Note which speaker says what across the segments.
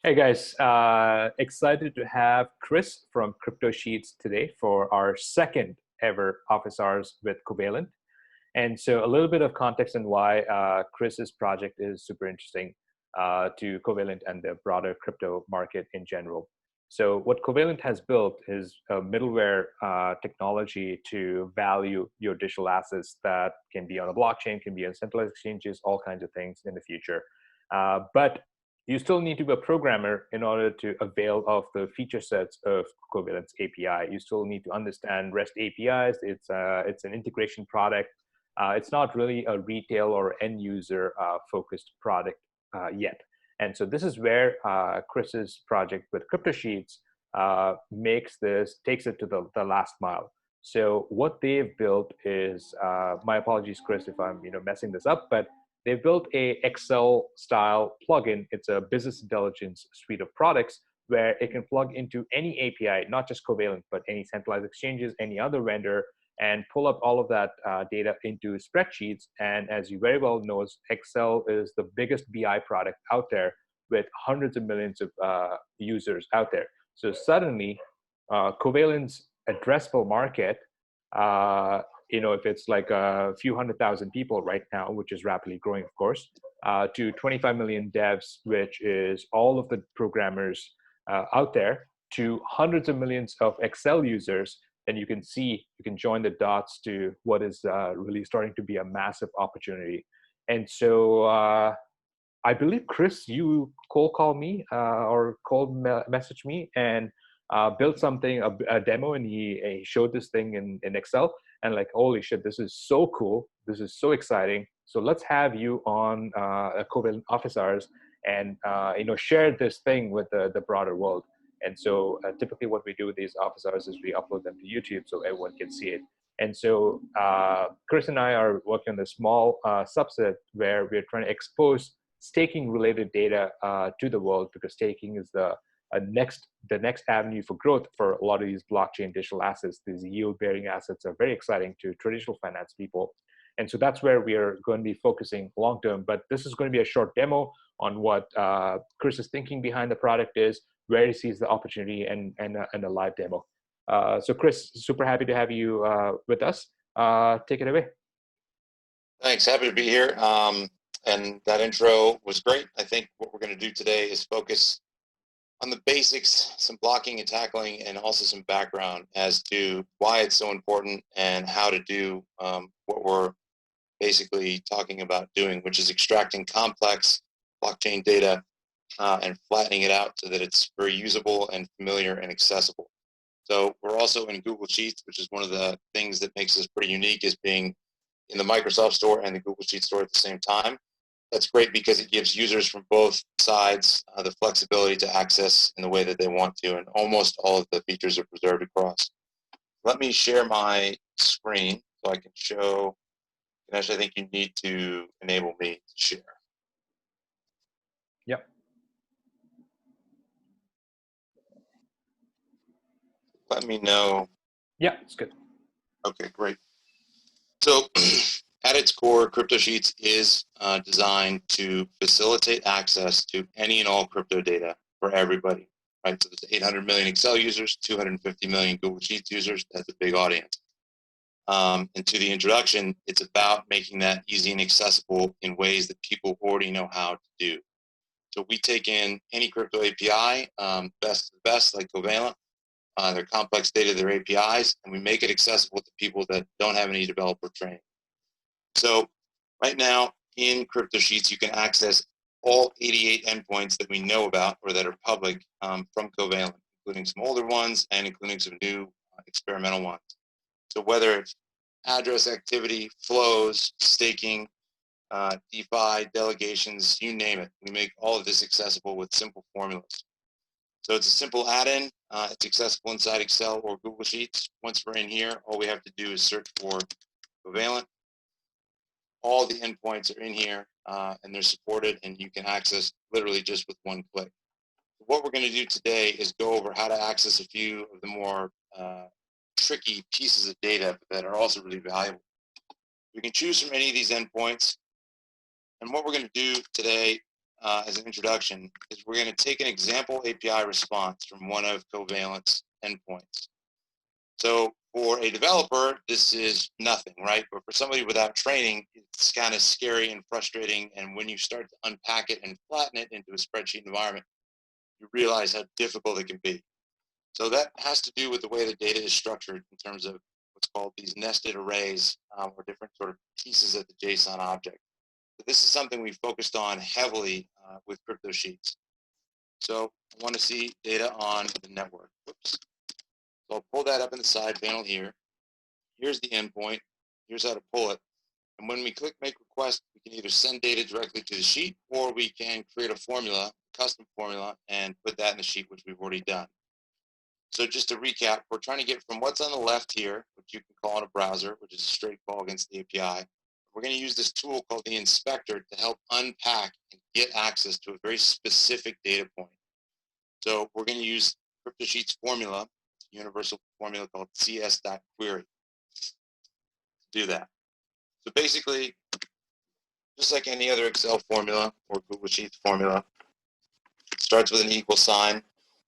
Speaker 1: Hey guys, excited to have Chris from Cryptosheets today for our second ever office hours with Covalent. And so a little bit of context on why Chris's project is super interesting to Covalent and the broader crypto market in general. So what Covalent has built is a middleware technology to value your digital assets that can be on a blockchain, can be on centralized exchanges, all kinds of things in the future. But you still need to be a programmer in order to avail of the feature sets of Covalent's API. You still need to understand REST APIs. It's an integration product. It's not really a retail or end user focused product yet. And so this is where Chris's project with Cryptosheets takes it to the last mile. So what they've built is, my apologies, Chris, if I'm messing this up, but they've built a Excel style plugin. It's a business intelligence suite of products where it can plug into any API, not just Covalent, but any centralized exchanges, any other vendor, and pull up all of that data into spreadsheets. And as you very well know, Excel is the biggest BI product out there with hundreds of millions of users out there. So suddenly, Covalent's addressable market, if it's like a few 100,000 people right now, which is rapidly growing, of course, to 25 million devs, which is all of the programmers out there, to hundreds of millions of Excel users, then you can join the dots to what is really starting to be a massive opportunity. And so I believe, Chris, you cold call me or message me and built something, a demo, and he showed this thing in Excel. And like, holy shit, this is so cool. This is so exciting. So let's have you on a Covalent office hours and share this thing with the broader world. And so typically what we do with these office hours is we upload them to YouTube so everyone can see it. And so Chris and I are working on a small subset where we're trying to expose staking related data to the world, because staking is the next avenue for growth for a lot of these blockchain digital assets. These yield bearing assets are very exciting to traditional finance people. And so that's where we are going to be focusing long term. But this is going to be a short demo on what Chris is thinking behind the product is, where he sees the opportunity, and a live demo. So Chris, super happy to have you with us. Take it away.
Speaker 2: Thanks, happy to be here. And that intro was great. I think what we're going to do today is focus on the basics, some blocking and tackling, and also some background as to why it's so important and how to do what we're basically talking about doing, which is extracting complex blockchain data and flattening it out so that it's very usable and familiar and accessible. So we're also in Google Sheets, which is one of the things that makes us pretty unique, is being in the Microsoft Store and the Google Sheets Store at the same time. That's great because it gives users from both sides the flexibility to access in the way that they want to, and almost all of the features are preserved across. Let me share my screen so I can show. And actually, I think you need to enable me to share.
Speaker 1: Yep.
Speaker 2: Let me know.
Speaker 1: Yeah, it's good.
Speaker 2: Okay, great. So at its core, Cryptosheets is designed to facilitate access to any and all crypto data for everybody, right? So there's 800 million Excel users, 250 million Google Sheets users. That's a big audience. And to the introduction, it's about making that easy and accessible in ways that people already know how to do. So we take in any crypto API, best like Covalent, their complex data, their APIs, and we make it accessible to people that don't have any developer training. So right now in Cryptosheets, you can access all 88 endpoints that we know about or that are public from Covalent, including some older ones and including some new experimental ones. So whether it's address activity, flows, staking, DeFi, delegations, you name it, we make all of this accessible with simple formulas. So it's a simple add-in. It's accessible inside Excel or Google Sheets. Once we're in here, all we have to do is search for Covalent. All the endpoints are in here and they're supported, and you can access literally just with one click. What we're going to do today is go over how to access a few of the more tricky pieces of data that are also really valuable. We can choose from any of these endpoints, and what we're going to do today as an introduction is we're going to take an example API response from one of Covalent's endpoints. So for a developer, this is nothing, right? But for somebody without training, it's kind of scary and frustrating. And when you start to unpack it and flatten it into a spreadsheet environment, you realize how difficult it can be. So that has to do with the way the data is structured in terms of what's called these nested arrays, or different sort of pieces of the JSON object. So this is something we focused on heavily with Cryptosheets. So I want to see data on the network. Whoops. So I'll pull that up in the side panel here. Here's the endpoint. Here's how to pull it. And when we click make request, we can either send data directly to the sheet, or we can create a formula, custom formula, and put that in the sheet, which we've already done. So just to recap, we're trying to get from what's on the left here, which you can call in a browser, which is a straight call against the API. We're going to use this tool called the inspector to help unpack and get access to a very specific data point. So we're going to use Cryptosheets formula, universal formula called cs.query to do that. So basically, just like any other Excel formula or Google Sheets formula, it starts with an equal sign.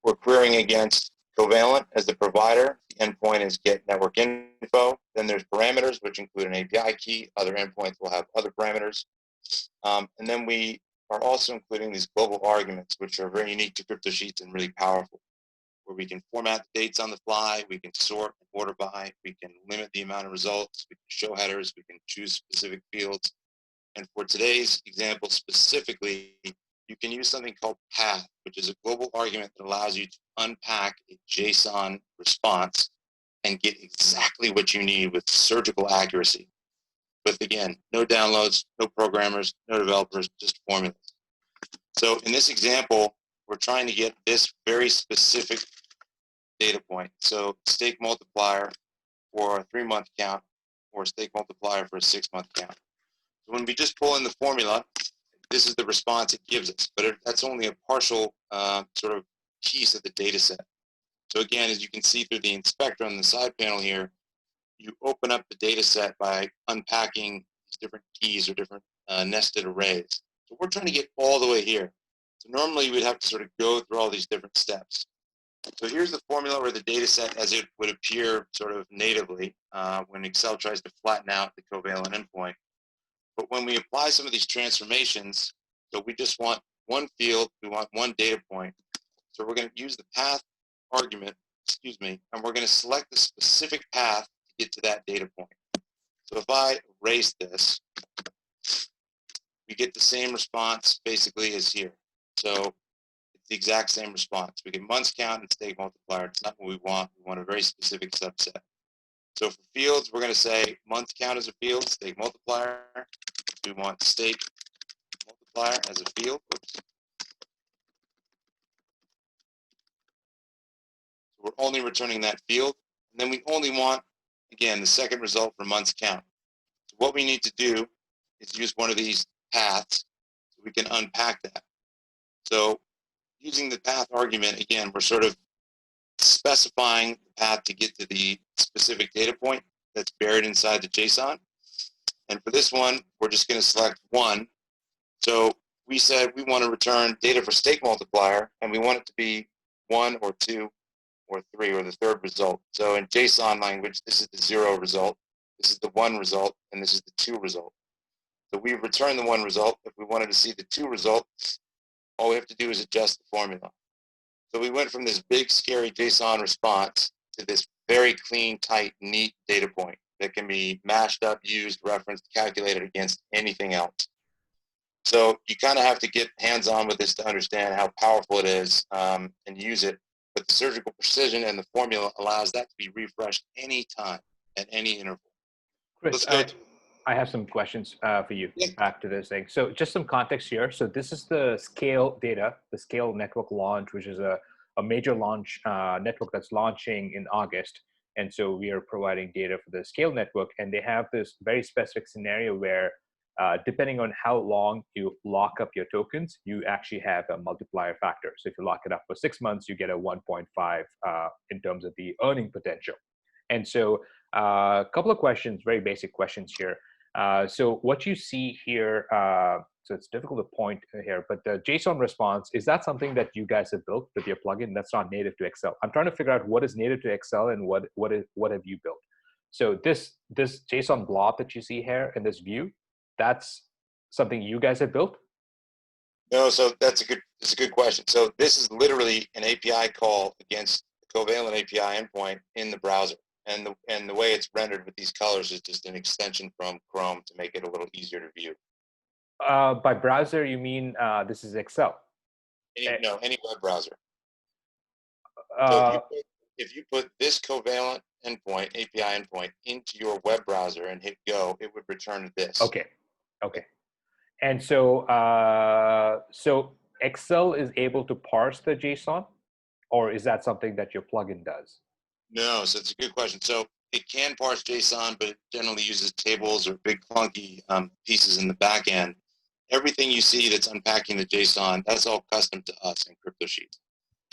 Speaker 2: We're querying against Covalent as the provider. The endpoint is get network info. Then there's parameters, which include an API key. Other endpoints will have other parameters. And then we are also including these global arguments, which are very unique to Cryptosheets and really powerful, where we can format the dates on the fly, we can sort and order by, we can limit the amount of results, we can show headers, we can choose specific fields. And for today's example specifically, you can use something called path, which is a global argument that allows you to unpack a JSON response and get exactly what you need with surgical accuracy. With, again, no downloads, no programmers, no developers, just formulas. So in this example, we're trying to get this very specific data point. So stake multiplier for a 3-month count, or stake multiplier for a 6-month count. So when we just pull in the formula, this is the response it gives us, but that's only a partial sort of piece of the data set. So again, as you can see through the inspector on the side panel here, you open up the data set by unpacking these different keys or different nested arrays. So we're trying to get all the way here. So normally we'd have to sort of go through all these different steps. So here's the formula or the data set as it would appear sort of natively when Excel tries to flatten out the Covalent endpoint. But when we apply some of these transformations, so we just want one field, we want one data point. So we're going to use the path argument, and we're going to select the specific path to get to that data point. So if I erase this, we get the same response basically as here. So it's the exact same response. We get months count and stake multiplier. It's not what we want. We want a very specific subset. So for fields, we're going to say month count as a field, stake multiplier. We want stake multiplier as a field. Oops. So we're only returning that field. And then we only want, again, the second result for months count. So what we need to do is use one of these paths so we can unpack that. So using the path argument, again, we're sort of specifying the path to get to the specific data point that's buried inside the JSON. And for this one, we're just going to select one. So we said we want to return data for stake multiplier, and we want it to be 1 or 2 or 3, or the third result. So in JSON language, this is the 0 result, this is the 1 result, and this is the 2 result. So we return the 1 result. If we wanted to see the 2 result, all we have to do is adjust the formula. So we went from this big, scary JSON response to this very clean, tight, neat data point that can be mashed up, used, referenced, calculated against anything else. So you kind of have to get hands-on with this to understand how powerful it is and use it. But the surgical precision and the formula allows that to be refreshed anytime at any interval.
Speaker 1: Chris, I have some questions for you back to this thing. So just some context here. So this is the scale data, the scale network launch, which is a major launch network that's launching in August. And so we are providing data for the scale network. And they have this very specific scenario where depending on how long you lock up your tokens, you actually have a multiplier factor. So if you lock it up for 6 months, you get a 1.5 in terms of the earning potential. And so a couple of questions, very basic questions here. So what you see here, so it's difficult to point here, but the JSON response, is that something that you guys have built with your plugin that's not native to Excel? I'm trying to figure out what is native to Excel and what have you built. So this JSON blob that you see here in this view, that's something you guys have built?
Speaker 2: No, so it's a good question. So this is literally an API call against the Covalent API endpoint in the browser. And the way it's rendered with these colors is just an extension from Chrome to make it a little easier to view.
Speaker 1: By browser, you mean this is Excel?
Speaker 2: Any web browser.
Speaker 1: Uh,
Speaker 2: So if you put this Covalent endpoint, API endpoint, into your web browser and hit go, it would return this.
Speaker 1: Okay. And so, so Excel is able to parse the JSON, or is that something that your plugin does?
Speaker 2: No, so it's a good question. So it can parse JSON, but it generally uses tables or big clunky pieces in the back end. Everything you see that's unpacking the JSON, that's all custom to us in Cryptosheets.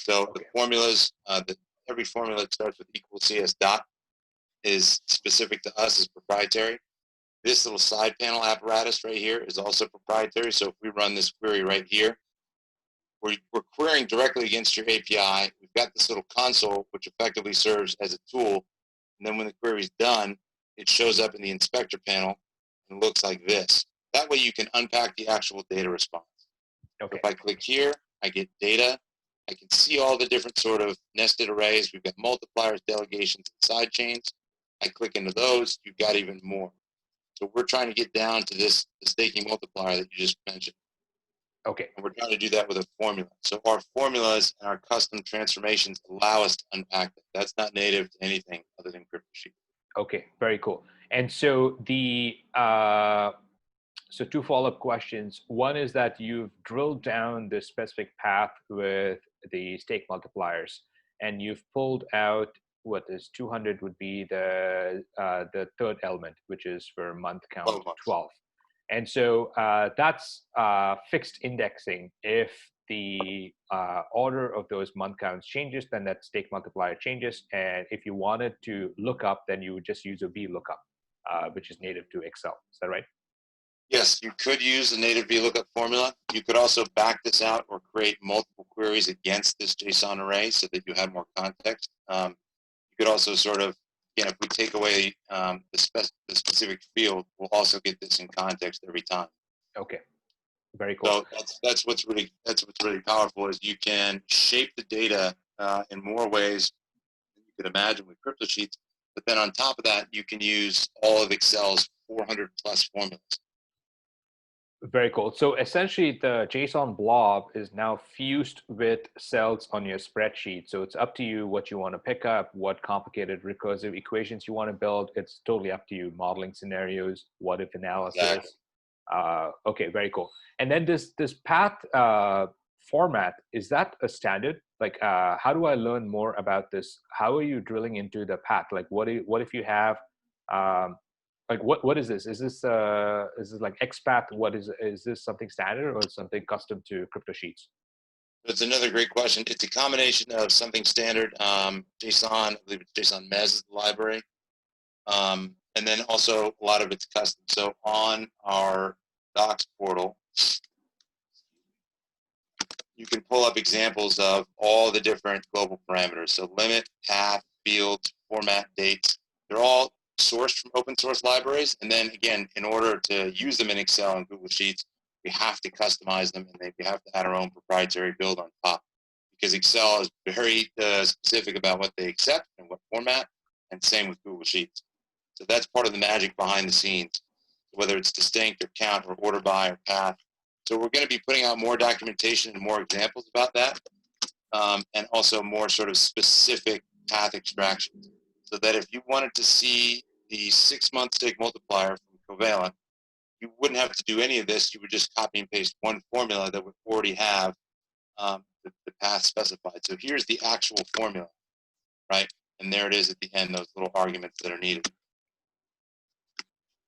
Speaker 2: So
Speaker 1: Okay.
Speaker 2: the formulas, every formula that starts with equal CS dot is specific to us, is proprietary. This little side panel apparatus right here is also proprietary. So if we run this query right here, we're querying directly against your API. We've got this little console, which effectively serves as a tool. And then when the query is done, it shows up in the inspector panel and looks like this. That way you can unpack the actual data response.
Speaker 1: Okay.
Speaker 2: If I click here, I get data. I can see all the different sort of nested arrays. We've got multipliers, delegations, and side chains. I click into those, you've got even more. So we're trying to get down to the staking multiplier that you just mentioned.
Speaker 1: Okay.
Speaker 2: And we're trying to do that with a formula. So our formulas and our custom transformations allow us to unpack that. That's not native to anything other than Cryptosheets.
Speaker 1: Okay, very cool. And so so two follow-up questions. One is that you've drilled down the specific path with the stake multipliers, and you've pulled out what is 200 would be the third element, which is for month count 12. And so that's fixed indexing. If the order of those month counts changes, then that stake multiplier changes. And if you wanted to look up, then you would just use a VLOOKUP, which is native to Excel. Is that right?
Speaker 2: Yes, you could use the native VLOOKUP formula. You could also back this out or create multiple queries against this JSON array so that you have more context. You could also sort of, again, if we take away the specific field, we'll also get this in context every time.
Speaker 1: Okay, very cool.
Speaker 2: So that's what's really powerful, is you can shape the data in more ways than you could imagine with Cryptosheets. But then on top of that, you can use all of Excel's 400 plus formulas.
Speaker 1: Very cool. So essentially, the JSON blob is now fused with cells on your spreadsheet. So it's up to you what you want to pick up, what complicated recursive equations you want to build. It's totally up to you. Modeling scenarios, what if analysis.
Speaker 2: Exactly.
Speaker 1: Okay, very cool. And then this path format, is that a standard? Like, how do I learn more about this? How are you drilling into the path? Like, what if you have like what is this? Is this like XPath? What is this something standard or something custom to Cryptosheets?
Speaker 2: It's another great question. It's a combination of something standard, JSON, I believe it's JSON Mez is the library, and then also a lot of it's custom. So on our docs portal, you can pull up examples of all the different global parameters. So limit, path, fields, format, dates. They're all sourced from open source libraries. And then again, in order to use them in Excel and Google Sheets, we have to customize them, and we have to add our own proprietary build on top, because Excel is very specific about what they accept and what format, and same with Google Sheets. So that's part of the magic behind the scenes, whether it's distinct or count or order by or path. So we're going to be putting out more documentation and more examples about that, and also more sort of specific path extractions, so that if you wanted to see the 6-month stake multiplier from Covalent, you wouldn't have to do any of this. You would just copy and paste one formula that would already have the path specified. So here's the actual formula, right? And there it is at the end, those little arguments that are needed.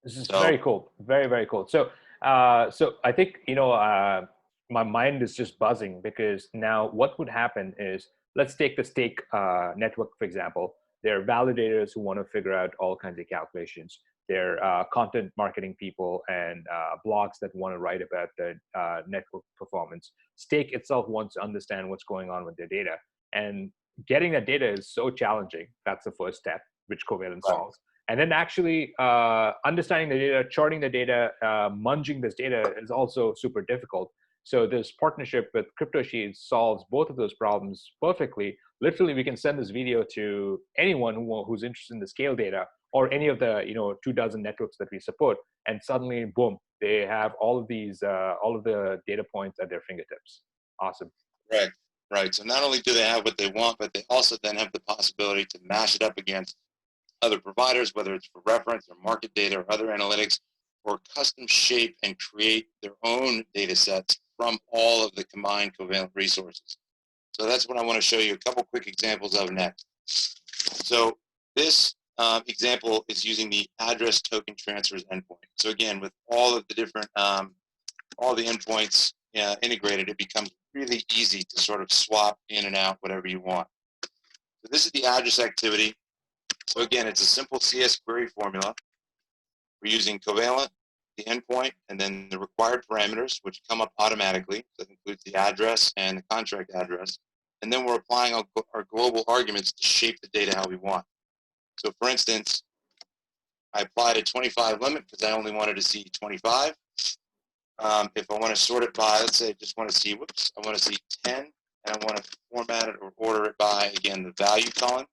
Speaker 1: This is very cool. Very, very cool. So, so I think, my mind is just buzzing, because now what would happen is, let's take the stake network, for example. There are validators who want to figure out all kinds of calculations. their content marketing people and blogs that want to write about the network performance. Stake itself wants to understand what's going on with their data. And getting that data is so challenging. That's the first step, which Covalent solves. And then actually understanding the data, charting the data, munging this data is also super difficult. So this partnership with Cryptosheets solves both of those problems perfectly. Literally, we can send this video to anyone who's interested in the scale data or any of the 24 networks that we support, and suddenly, boom, they have all of the data points at their fingertips. Awesome.
Speaker 2: Right, right. So not only do they have what they want, but they also then have the possibility to mash it up against other providers, whether it's for reference or market data or other analytics, or custom shape and create their own data sets from all of the combined Covalent resources. So that's what I want to show you a couple quick examples of next. So this example is using the address token transfers endpoint. So again, with all of the different, all the endpoints integrated, it becomes really easy to sort of swap in and out whatever you want. So this is the address activity. So again, it's a simple CS query formula. We're using Covalent, the endpoint, and then the required parameters, which come up automatically. That includes the address and the contract address. And then we're applying our global arguments to shape the data how we want. So for instance, I applied a 25 limit because I only wanted to see 25. If I want to sort it by, let's say I just want to see, I want to see 10, and I want to format it or order it by, again, the value column.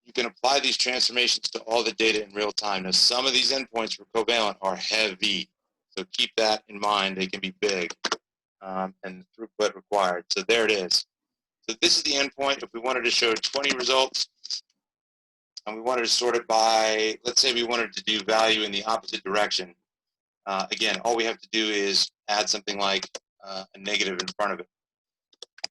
Speaker 2: You can apply these transformations to all the data in real time. Now, some of these endpoints for Covalent are heavy, so keep that in mind. They can be big, and the throughput required. So there it is. So this is the endpoint. If we wanted to show 20 results, and we wanted to sort it by, let's say we wanted to do value in the opposite direction. Again, all we have to do is add something like a negative in front of it.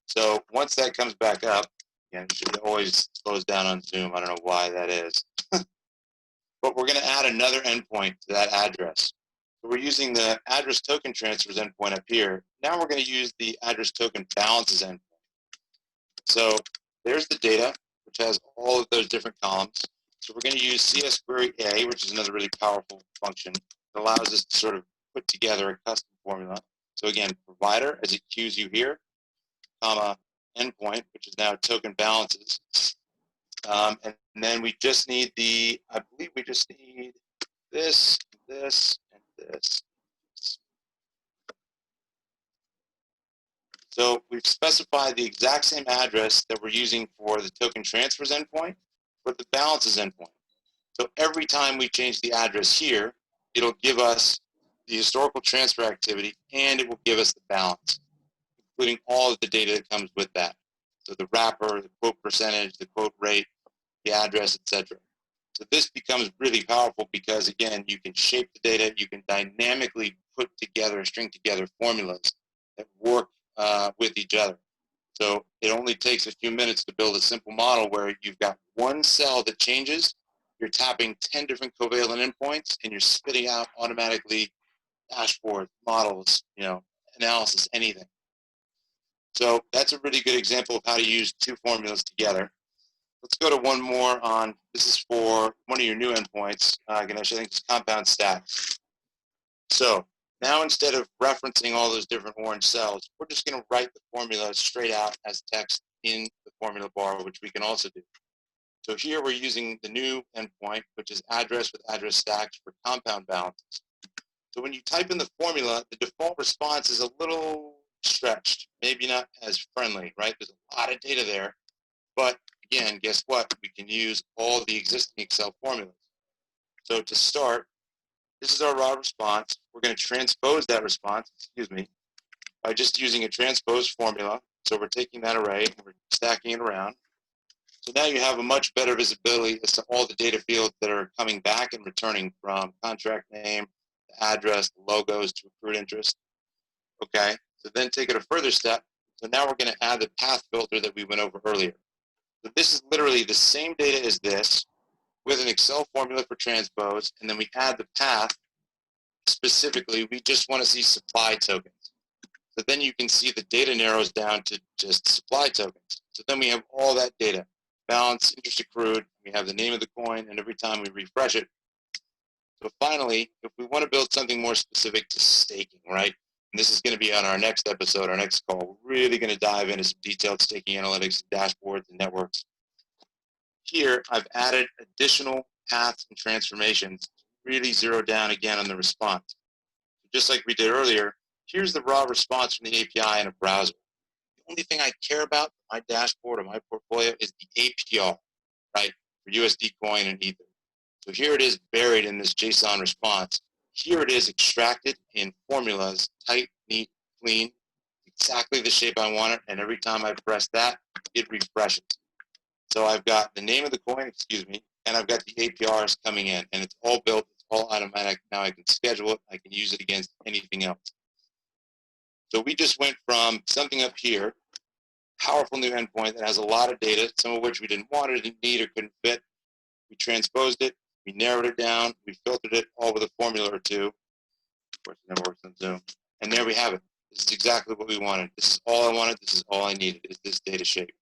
Speaker 2: So once that comes back up, again, it always slows down on Zoom. I don't know why that is. But we're going to add another endpoint to that address. So we're using the address token transfers endpoint up here. Now we're going to use the address token balances endpoint. So there's the data, which has all of those different columns. So we're going to use CS query A, which is another really powerful function. It allows us to sort of put together a custom formula. So again, provider, as it queues you here, comma, endpoint, which is now token balances. And then we just need the, I believe we just need this, this, and this. So we've specified the exact same address that we're using for the token transfers endpoint for the balances endpoint. So every time we change the address here, it'll give us the historical transfer activity, and it will give us the balance, including all of the data that comes with that. So the wrapper, the quote percentage, the quote rate, the address, etc. So this becomes really powerful because, again, you can shape the data, you can dynamically put together, string together formulas that work with each other. So it only takes a few minutes to build a simple model where you've got one cell that changes, you're tapping 10 different Covalent endpoints, and you're spitting out automatically dashboards, models, analysis, anything. So that's a really good example of how to use two formulas together. Let's go to one more on, this is for one of your new endpoints, Ganesh, I think it's compound stack. So now instead of referencing all those different orange cells, we're just going to write the formula straight out as text in the formula bar, which we can also do. So here we're using the new endpoint, which is address with address stacks for compound balances. So when you type in the formula, the default response is a little stretched, maybe not as friendly, right? There's a lot of data there, but again, guess what? We can use all the existing Excel formulas. So to start, this is our raw response. We're going to transpose that response, by just using a transpose formula. So we're taking that array and we're stacking it around. So now you have a much better visibility as to all the data fields that are coming back and returning, from contract name, the address, the logos, to accrued interest. Okay, so then take it a further step. So now we're going to add the path filter that we went over earlier. So this is literally the same data as this with an Excel formula for transpose, and then we add the path. Specifically, we just want to see supply tokens. So then you can see the data narrows down to just supply tokens. So then we have all that data. balance, interest accrued, we have the name of the coin, and every time we refresh it. So finally, if we want to build something more specific to staking, right? And this is going to be on our next episode, our next call. We're really going to dive into some detailed staking analytics, dashboards, and networks. Here, I've added additional paths and transformations to really zero down again on the response. Just like we did earlier, here's the raw response from the API in a browser. The only thing I care about for my dashboard or my portfolio is the APR, right, for USD coin and Ether. So here it is buried in this JSON response. Here it is extracted in formulas, tight, neat, clean, exactly the shape I want it, and every time I press that, it refreshes. So I've got the name of the coin, and I've got the APRs coming in, and it's all built, it's all automatic. Now I can schedule it, I can use it against anything else. So we just went from something up here, powerful new endpoint that has a lot of data, some of which we didn't want or didn't need or couldn't fit. We transposed it, we narrowed it down, we filtered it all with a formula or two. Of course, it never works on Zoom. And there we have it. This is exactly what we wanted. This is all I wanted. This is all I needed, is this data shape.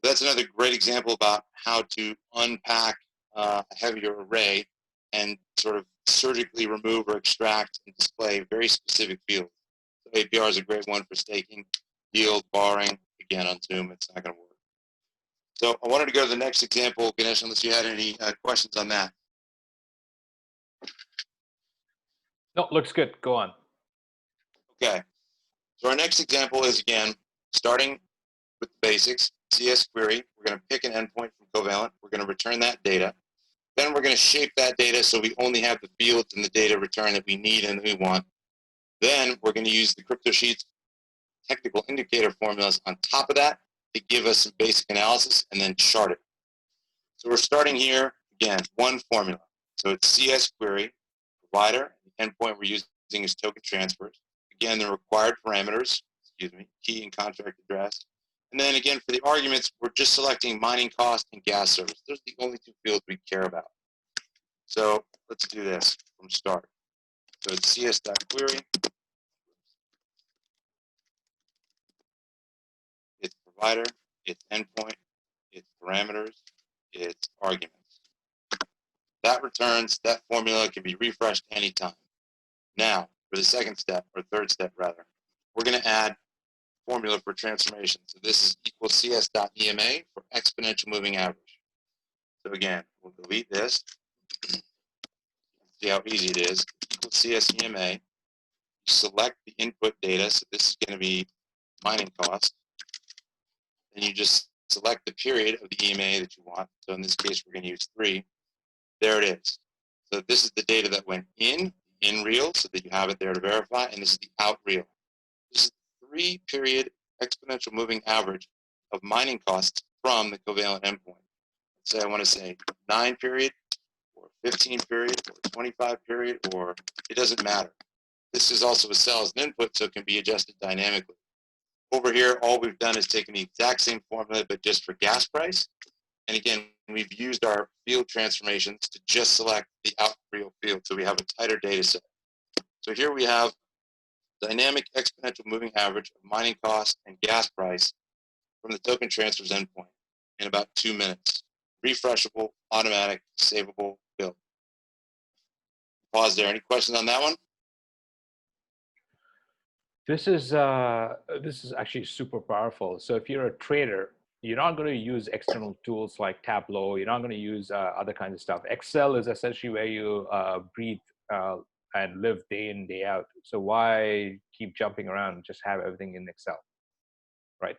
Speaker 2: So that's another great example about how to unpack a heavier array and sort of surgically remove or extract and display very specific fields. So APR is a great one for staking, yield, borrowing. Again, on Zoom, it's not going to work. So I wanted to go to the next example, Ganesh, unless you had any questions on that.
Speaker 1: No, looks good. Go on.
Speaker 2: Okay. So our next example is, again, starting with the basics, CS query. We're going to pick an endpoint from Covalent. We're going to return that data. Then we're going to shape that data so we only have the fields in the data return that we need and that we want. Then we're going to use the Cryptosheets technical indicator formulas on top of that to give us some basic analysis and then chart it. So we're starting here, again, one formula. So it's CS query, provider, and the endpoint we're using is token transfers. Again, the required parameters, key and contract address. And then again, for the arguments, we're just selecting mining cost and gas service. Those are the only two fields we care about. So let's do this from start. So it's cs.query. It's provider, it's endpoint, it's parameters, it's arguments. That returns, that formula can be refreshed anytime. Now, for the second step, or third step rather, we're going to add formula for transformation. So this is equals cs.ema for exponential moving average. So again, we'll delete this. See how easy it is. Equals cs.ema. You select the input data. So this is going to be mining cost. And you just select the period of the EMA that you want. So in this case, we're going to use 3. There it is. So this is the data that went in real, so that you have it there to verify, and this is the out real. This is the 3-period exponential moving average of mining costs from the Covalent endpoint. Let's say I want to say 9 period, or 15 period, or 25 period, or it doesn't matter. This is also a cell as an input, so it can be adjusted dynamically. Over here, all we've done is taken the exact same formula, but just for gas price. And again, we've used our field transformations to just select the out real field, so we have a tighter data set. So here we have dynamic exponential moving average of mining cost and gas price from the token transfers endpoint in about 2 minutes. Refreshable, automatic, savable, build. Pause there. Any questions on that one?
Speaker 1: This is actually super powerful. So if you're a trader, you're not going to use external tools like Tableau. You're not going to use other kinds of stuff. Excel is essentially where you breathe and live day in, day out. So why keep jumping around? Just have everything in Excel, right?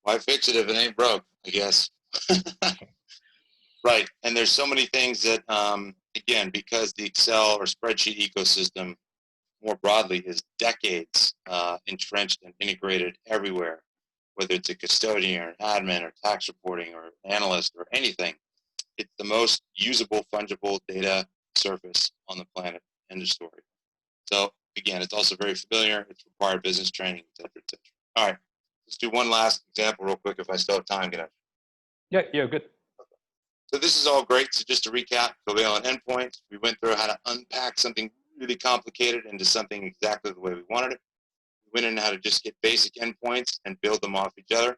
Speaker 2: Why fix it if it ain't broke, I guess. Right. And there's so many things that, again, because the Excel or spreadsheet ecosystem more broadly is decades entrenched and integrated everywhere, whether it's a custodian or an admin or tax reporting or an analyst or anything. It's the most usable, fungible data surface on the planet. End of story. So again, it's also very familiar. It's required business training, et cetera, et cetera. All right, let's do one last example real quick if I still have time, Ganesh.
Speaker 1: Yeah, good.
Speaker 2: So this is all great. So just to recap, Covalent endpoints, we went through how to unpack something really complicated into something exactly the way we wanted it. We went into how to just get basic endpoints and build them off each other.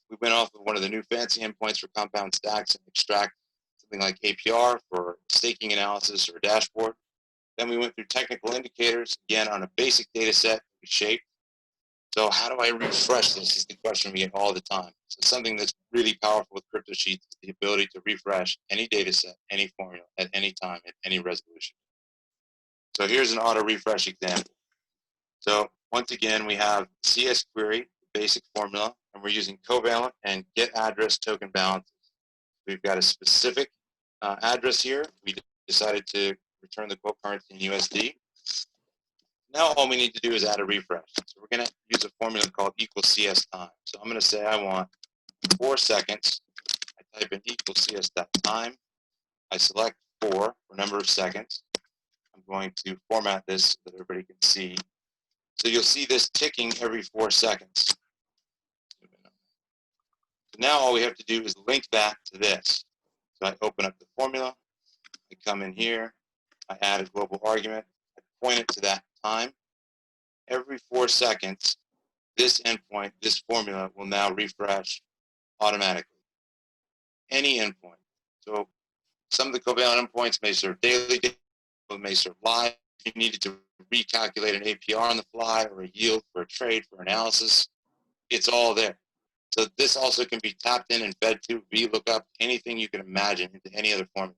Speaker 2: We went off of one of the new fancy endpoints for compound stacks and extract something like APR for staking analysis or a dashboard. Then we went through technical indicators, again, on a basic data set we shaped. So how do I refresh this is the question we get all the time. So something that's really powerful with Cryptosheets is the ability to refresh any data set, any formula, at any time, at any resolution. So here's an auto refresh example. So once again, we have CS query, basic formula, and we're using Covalent and get address token balances. We've got a specific address here. We decided to return the quote currency in USD. Now all we need to do is add a refresh. So we're going to use a formula called equal CS time. So I'm going to say I want 4 seconds. I type in equal CS.time. I select 4 for number of seconds. I'm going to format this so that everybody can see. So you'll see this ticking every 4 seconds. So now all we have to do is link that to this. So I open up the formula. I come in here. I add a global argument. I point it to that time. Every 4 seconds, this endpoint, this formula will now refresh automatically. Any endpoint. So some of the Covalent endpoints may serve daily, may serve live. If you needed to recalculate an APR on the fly or a yield for a trade for analysis, it's all there. So this also can be tapped in and fed to VLOOKUP, anything you can imagine into any other formula.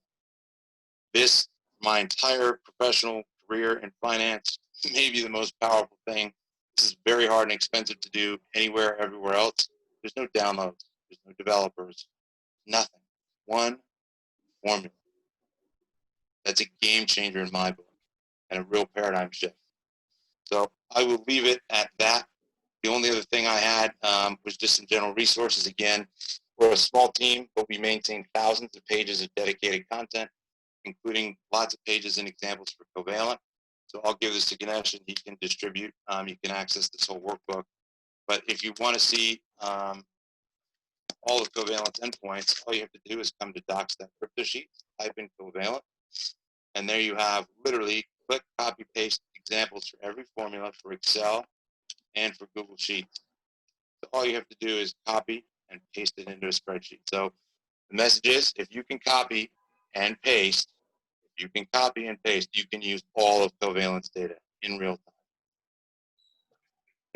Speaker 2: This, my entire professional career in finance, may be the most powerful thing. This is very hard and expensive to do anywhere, everywhere else. There's no downloads, there's no developers, nothing. One formula. That's a game changer in my book and a real paradigm shift. So I will leave it at that. The only other thing I had was just some general resources. Again, we're a small team, but we maintain thousands of pages of dedicated content, including lots of pages and examples for Covalent. So I'll give this to Ganesh and he can distribute. You can access this whole workbook. But if you want to see all of Covalent's endpoints, all you have to do is come to docs.cryptosheets, type in Covalent, and there you have literally click, copy, paste examples for every formula for Excel and for Google Sheets. So all you have to do is copy and paste it into a spreadsheet. So the message is, if you can copy and paste, you can use all of Covalent's data in real time.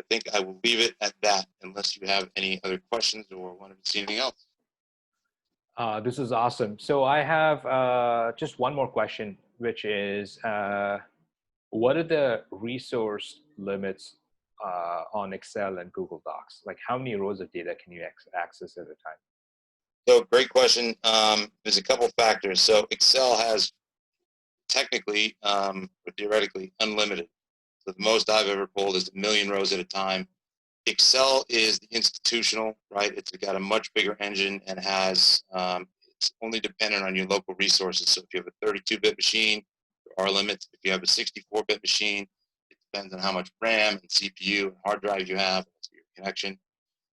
Speaker 2: I think I will leave it at that unless you have any other questions or want to see anything else.
Speaker 1: This is awesome. So I have just one more question, which is, what are the resource limits on Excel and Google Docs? Like how many rows of data can you access at a time?
Speaker 2: So great question. There's a couple factors. So Excel has technically, or theoretically, unlimited. So the most I've ever pulled is 1 million rows at a time. Excel is the institutional, right? It's got a much bigger engine and has, it's only dependent on your local resources. So if you have a 32-bit machine, there are limits. If you have a 64-bit machine, it depends on how much RAM and CPU and hard drive you have, your connection.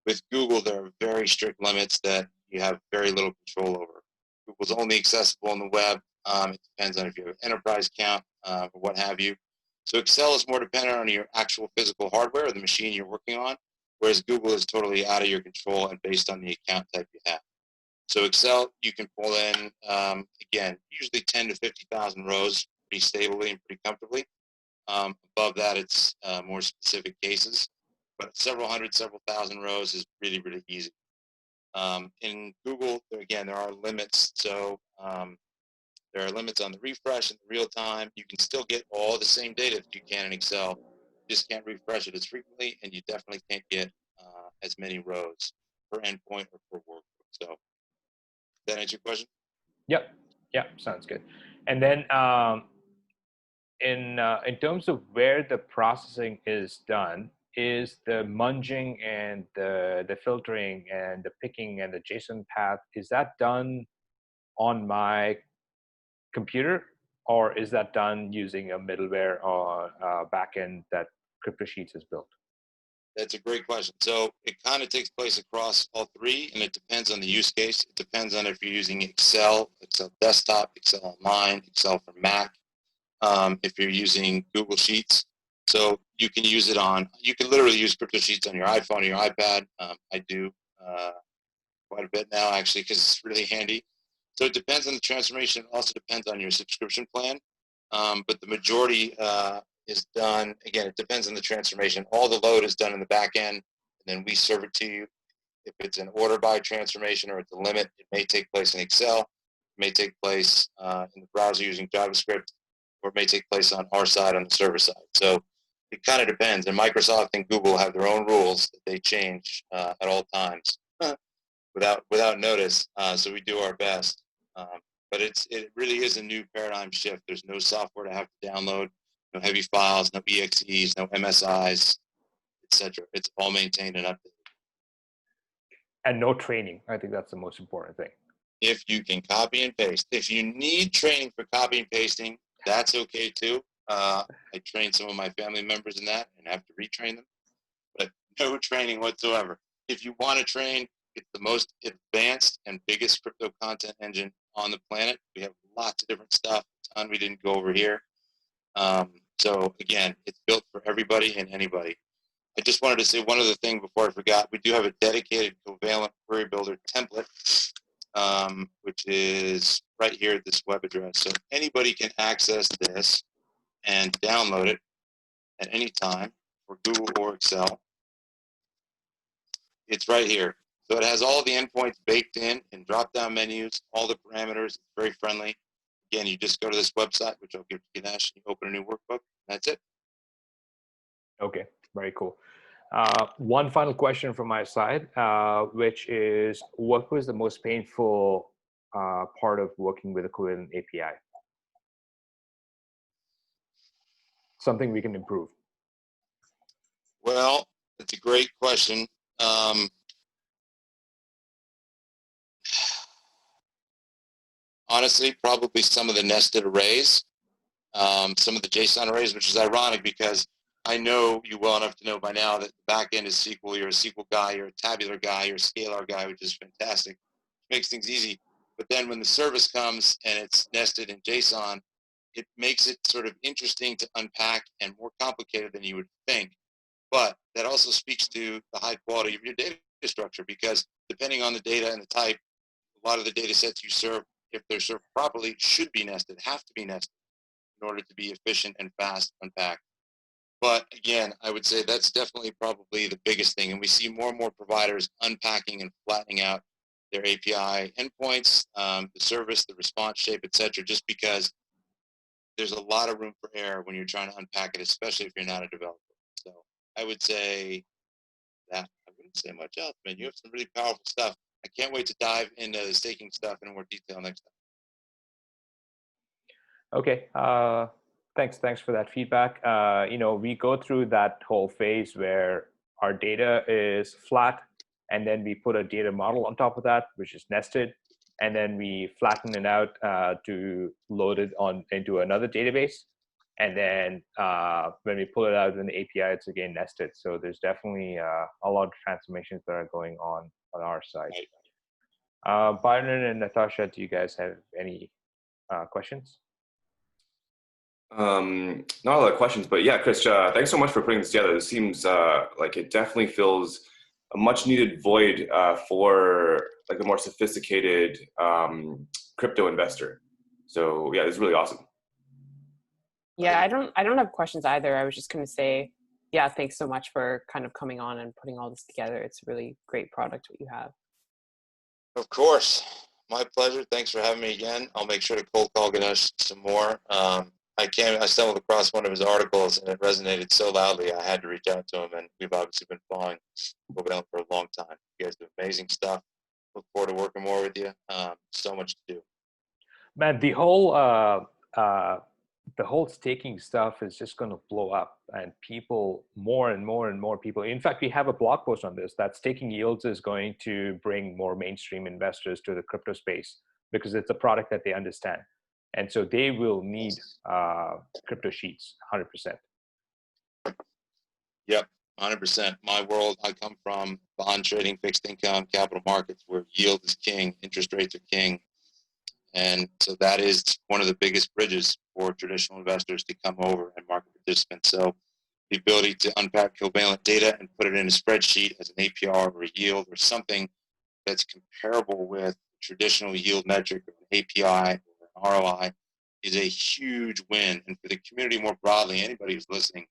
Speaker 2: With Google, there are very strict limits that you have very little control over. Google's only accessible on the web. It depends on if you have an enterprise account or what have you. So Excel is more dependent on your actual physical hardware or the machine you're working on, whereas Google is totally out of your control and based on the account type you have. So Excel, you can pull in, again, usually 10 to 50,000 rows pretty stably and pretty comfortably. Above that, it's more specific cases. But several hundred, several thousand rows is really, really easy. In Google, there are limits. So there are limits on the refresh and the real time. You can still get all the same data that you can in Excel. You just can't refresh it as frequently, and you definitely can't get as many rows per endpoint or per workbook. So, does that answer your question?
Speaker 1: Yep. Sounds good. And then in terms of where the processing is done, is the munging and the filtering and the picking and the JSON path, is that done on my computer, or is that done using a middleware or backend that Cryptosheets has built?
Speaker 2: That's a great question. So it kind of takes place across all three, and it depends on the use case. It depends on if you're using Excel, Excel Desktop, Excel Online, Excel for Mac, if you're using Google Sheets. So you can use it on, you can literally use Cryptosheets on your iPhone or your iPad. I do quite a bit now, actually, because it's really handy. So it depends on the transformation. It also depends on your subscription plan. But the majority is done, again, it depends on the transformation. All the load is done in the back end, and then we serve it to you. If it's an order by transformation or it's a limit, it may take place in Excel, it may take place in the browser using JavaScript, or it may take place on our side, on the server side. So it kind of depends. And Microsoft and Google have their own rules that they change at all times without notice. So we do our best. But it really is a new paradigm shift. There's no software to have to download, no heavy files, no EXEs, no MSIs, etc. It's all maintained and updated.
Speaker 1: And no training. I think that's the most important thing.
Speaker 2: If you can copy and paste. If you need training for copy and pasting, that's okay too. I train some of my family members in that and have to retrain them, but no training whatsoever. If you want to train, it's the most advanced and biggest crypto content engine on the planet. We have lots of different stuff, a ton we didn't go over here. So again, it's built for everybody and anybody. I just wanted to say one other thing before I forgot. We do have a dedicated Covalent Query Builder template, which is right here at this web address. So anybody can access this and download it at any time for Google or Excel. It's right here. So it has all the endpoints baked in and drop-down menus, all the parameters. It's very friendly. Again, you just go to this website, which I'll give to Ganesh, and you open a new workbook. That's it.
Speaker 1: Okay, very cool. One final question from my side, which is, what was the most painful part of working with a Covalent API? Something we can improve.
Speaker 2: Well, it's a great question. Honestly, probably some of the nested arrays, some of the JSON arrays, which is ironic because I know you well enough to know by now that the back end is SQL. You're a SQL guy, you're a tabular guy, you're a scalar guy, which is fantastic. Makes things easy. But then when the service comes and it's nested in JSON, it makes it sort of interesting to unpack and more complicated than you would think. But that also speaks to the high quality of your data structure, because depending on the data and the type, a lot of the data sets you serve, if they're served properly, should be nested, have to be nested in order to be efficient and fast unpacked. But again, I would say that's definitely probably the biggest thing. And we see more and more providers unpacking and flattening out their API endpoints, the service, the response shape, et cetera, just because there's a lot of room for error when you're trying to unpack it, especially if you're not a developer. So I would say that. I wouldn't say much else, man. You have some really powerful stuff. I can't wait to dive into the staking stuff in more detail next time.
Speaker 1: Okay. Thanks for that feedback. We go through that whole phase where our data is flat, and then we put a data model on top of that, which is nested, and then we flatten it out to load it into another database. And then when we pull it out in the API, it's again nested. So there's definitely a lot of transformations that are going on our side. Byron and Natasha, do you guys have any questions?
Speaker 3: Not a lot of questions, but yeah, Chris, thanks so much for putting this together. It seems like it definitely fills a much needed void for like a more sophisticated crypto investor. So yeah, this is really awesome.
Speaker 4: Yeah, I don't have questions either. I was just going to say, yeah, thanks so much for kind of coming on and putting all this together. It's a really great product what you have.
Speaker 2: Of course, my pleasure. Thanks for having me again. I'll make sure to cold call Ganesh some more. I stumbled across one of his articles and it resonated so loudly I had to reach out to him, and we've obviously been following Covalent for a long time. You guys do amazing stuff. Look forward to working more with you. So much to do.
Speaker 1: Man, the whole staking stuff is just going to blow up, and people, more and more people. In fact, we have a blog post on this, that staking yields is going to bring more mainstream investors to the crypto space because it's a product that they understand. And so they will need Cryptosheets 100%.
Speaker 2: Yep, 100%. My world, I come from bond trading, fixed income, capital markets, where yield is king, interest rates are king. And so that is one of the biggest bridges for traditional investors to come over and market participants. So the ability to unpack Covalent data and put it in a spreadsheet as an APR or a yield or something that's comparable with traditional yield metric or an API or an ROI is a huge win. And for the community more broadly, anybody who's listening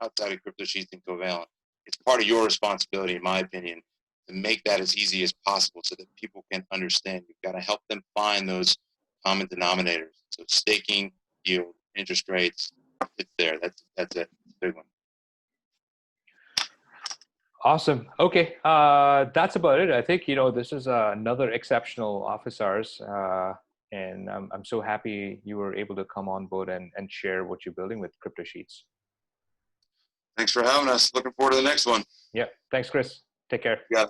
Speaker 2: outside of Cryptosheets and Covalent, it's part of your responsibility, in my opinion, to make that as easy as possible so that people can understand. You've got to help them find those common denominators. So staking, yield, interest rates, it's there. That's it. It's a big one.
Speaker 1: Awesome. Okay, that's about it. I think this is another exceptional office hours, and I'm so happy you were able to come on board and share what you're building with Cryptosheets.
Speaker 2: Thanks for having us. Looking forward to the next one.
Speaker 1: Yeah. Thanks, Chris. Take care.
Speaker 2: Yeah.